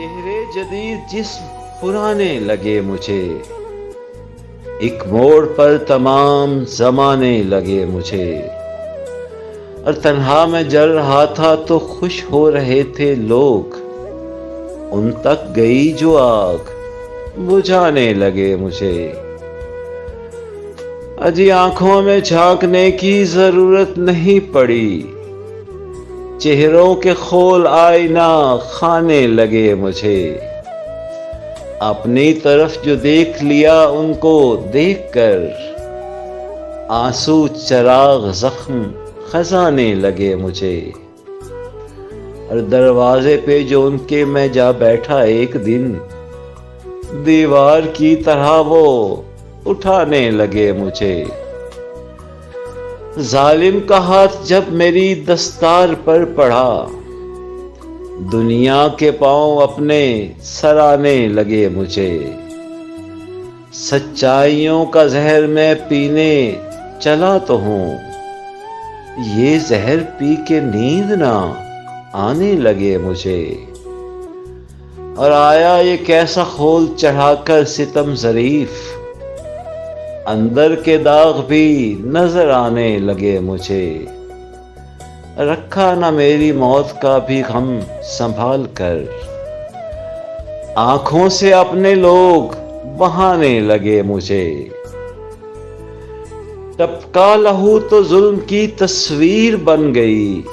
चेहरे जदीद जिस्म पुराने लगे मुझे, एक मोड़ पर तमाम जमाने लगे मुझे। और तन्हा मैं जल रहा था तो खुश हो रहे थे लोग, उन तक गई जो आग बुझाने लगे मुझे। अजी आंखों में झांकने की जरूरत नहीं पड़ी, चेहरों के खोल आईना खाने लगे मुझे। अपनी तरफ जो देख लिया उनको देखकर, आंसू चराग जख्म खजाने लगे मुझे। और दरवाजे पे जो उनके मैं जा बैठा एक दिन, दीवार की तरह वो उठाने लगे मुझे। जालिम का हाथ जब मेरी दस्तार पर पड़ा, दुनिया के पांव अपने सराने लगे मुझे। सच्चाइयों का जहर मैं पीने चला तो हूं, ये जहर पी के नींद ना आने लगे मुझे। और आया ये कैसा खोल चढ़ाकर सितम जरीफ, अंदर के दाग भी नजर आने लगे मुझे। रखा ना मेरी मौत का भी गम संभाल कर, आंखों से अपने लोग बहाने लगे मुझे। टपका लहू तो जुल्म की तस्वीर बन गई,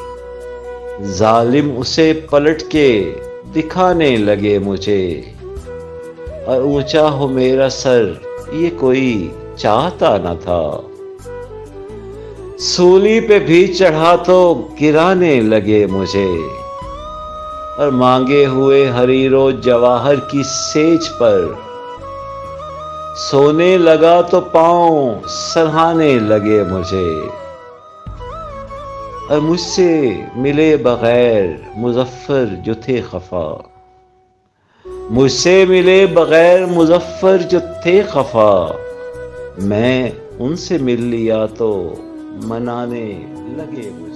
जालिम उसे पलट के दिखाने लगे मुझे। और ऊंचा हो मेरा सर ये कोई चाहता न था, सूली पे भी चढ़ा तो गिराने लगे मुझे। और मांगे हुए हरीरो जवाहर की सेज पर, सोने लगा तो पांव सराहने लगे मुझे। और मुझसे मिले बगैर मुजफ्फर जो थे खफा, मुझसे मिले बगैर मुजफ्फर जो थे खफा, मैं उनसे मिल लिया तो मनाने लगे मुझे।